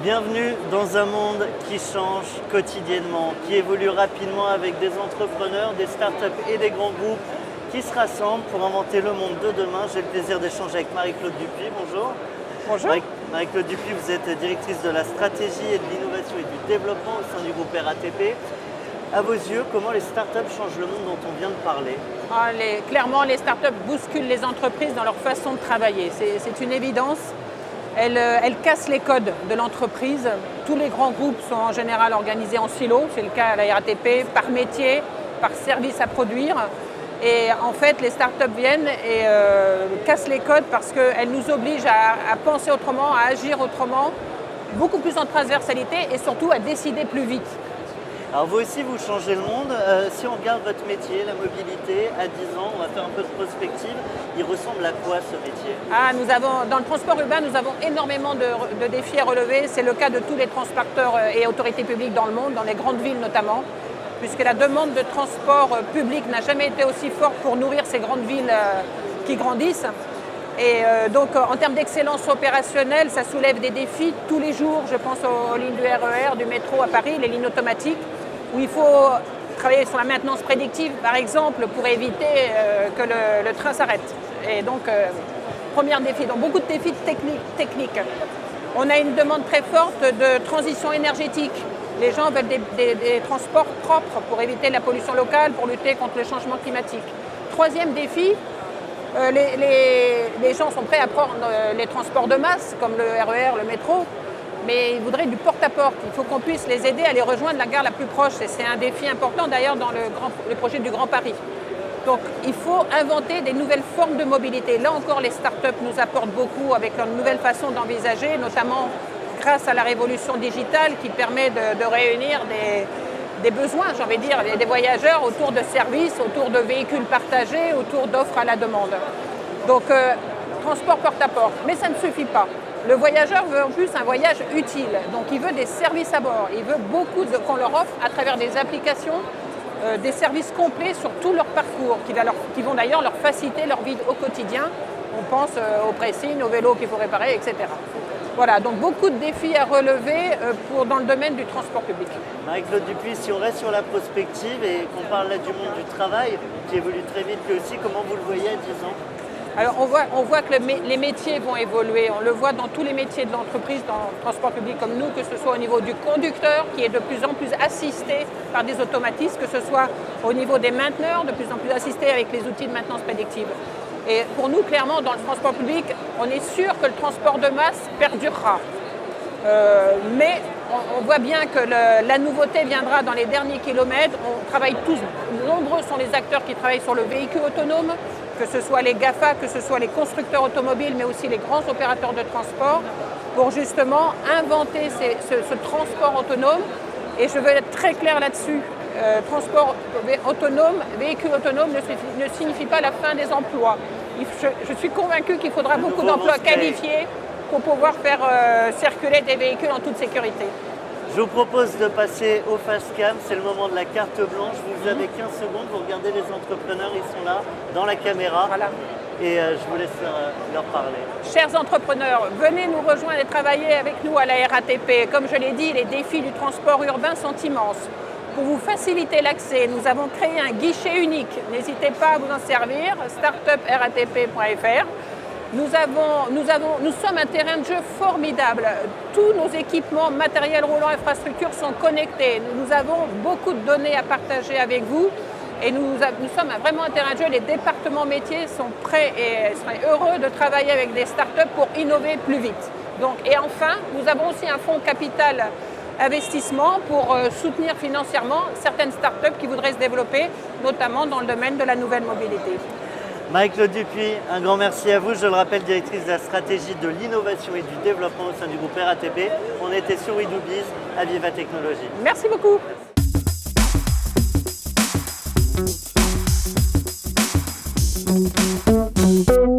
Bienvenue dans un monde qui change quotidiennement, qui évolue rapidement avec des entrepreneurs, des startups et des grands groupes qui se rassemblent pour inventer le monde de demain. J'ai le plaisir d'échanger avec Marie-Claude Dupuis. Bonjour. Bonjour. Marie-Claude Dupuis, vous êtes directrice de la stratégie et de l'innovation et du développement au sein du groupe RATP. À vos yeux, comment les startups changent le monde dont on vient de parler? Clairement, les startups bousculent les entreprises dans leur façon de travailler. C'est une évidence. Elles cassent les codes de l'entreprise. Tous les grands groupes sont en général organisés en silos. C'est le cas à la RATP, par métier, par service à produire. Et en fait, les startups viennent et cassent les codes parce qu'elles nous obligent à penser autrement, à agir autrement, beaucoup plus en transversalité et surtout à décider plus vite. Alors vous aussi, vous changez le monde. Si on regarde votre métier, la mobilité, à 10 ans, on va faire un peu de prospective. Il ressemble à quoi ce métier? Dans le transport urbain, nous avons énormément de défis à relever. C'est le cas de tous les transporteurs et autorités publiques dans le monde, dans les grandes villes notamment, puisque la demande de transport public n'a jamais été aussi forte pour nourrir ces grandes villes qui grandissent. Et donc en termes d'excellence opérationnelle, ça soulève des défis tous les jours. Je pense aux lignes du RER, du métro à Paris, les lignes automatiques, où il faut travailler sur la maintenance prédictive, par exemple, pour éviter que le train s'arrête. Et donc, premier défi, donc beaucoup de défis techniques. On a une demande très forte de transition énergétique. Les gens veulent des transports propres pour éviter la pollution locale, pour lutter contre le changement climatique. Troisième défi, les gens sont prêts à prendre les transports de masse, comme le RER, le métro, mais ils voudraient du porte-à-porte. Il faut qu'on puisse les aider à les rejoindre la gare la plus proche. Et c'est un défi important d'ailleurs dans le projet du Grand Paris. Donc il faut inventer des nouvelles formes de mobilité. Là encore, les startups nous apportent beaucoup avec leur nouvelle façon d'envisager, notamment grâce à la révolution digitale qui permet de réunir des besoins, j'ai envie de dire, des voyageurs autour de services, autour de véhicules partagés, autour d'offres à la demande. Donc transport porte-à-porte, mais ça ne suffit pas. Le voyageur veut en plus un voyage utile, donc il veut des services à bord, il veut qu'on leur offre à travers des applications, des services complets sur tout leur parcours, qui vont d'ailleurs leur faciliter leur vie au quotidien. On pense au pressing, au vélo qu'il faut réparer, etc. Voilà, donc beaucoup de défis à relever dans le domaine du transport public. Marie-Claude Dupuis, si on reste sur la prospective et qu'on parle là du monde du travail, qui évolue très vite lui aussi, comment vous le voyez à 10 ans? Alors on voit que les métiers vont évoluer, on le voit dans tous les métiers de l'entreprise, dans le transport public comme nous, que ce soit au niveau du conducteur qui est de plus en plus assisté par des automatismes, que ce soit au niveau des mainteneurs, de plus en plus assisté avec les outils de maintenance prédictive. Et pour nous, clairement, dans le transport public, on est sûr que le transport de masse perdurera. Mais on voit bien que la nouveauté viendra dans les derniers kilomètres. On travaille tous, nombreux sont les acteurs qui travaillent sur le véhicule autonome, que ce soit les GAFA, que ce soit les constructeurs automobiles, mais aussi les grands opérateurs de transport, pour justement inventer ce transport autonome. Et je veux être très claire là-dessus. Transport autonome, véhicule autonome ne signifie pas la fin des emplois. Je suis convaincue qu'il faudra beaucoup d'emplois qualifiés pour pouvoir faire circuler des véhicules en toute sécurité. Je vous propose de passer au fast cam, c'est le moment de la carte blanche. Vous avez 15 secondes, vous regardez les entrepreneurs, ils sont là, dans la caméra. Voilà. Et je vous laisse leur parler. Chers entrepreneurs, venez nous rejoindre et travailler avec nous à la RATP. Comme je l'ai dit, les défis du transport urbain sont immenses. Pour vous faciliter l'accès, nous avons créé un guichet unique. N'hésitez pas à vous en servir, startupratp.fr. Nous sommes un terrain de jeu formidable. Tous nos équipements, matériels roulants, infrastructures sont connectés. Nous avons beaucoup de données à partager avec vous. Et nous sommes vraiment un terrain de jeu. Les départements métiers sont prêts et seraient heureux de travailler avec des startups pour innover plus vite. Et enfin, nous avons aussi un fonds capital investissement pour soutenir financièrement certaines startups qui voudraient se développer, notamment dans le domaine de la nouvelle mobilité. Marie-Claude Dupuis, un grand merci à vous. Je le rappelle, directrice de la stratégie de l'innovation et du développement au sein du groupe RATP. On était sur WeDoBiz à Viva Technologies. Merci beaucoup. Merci.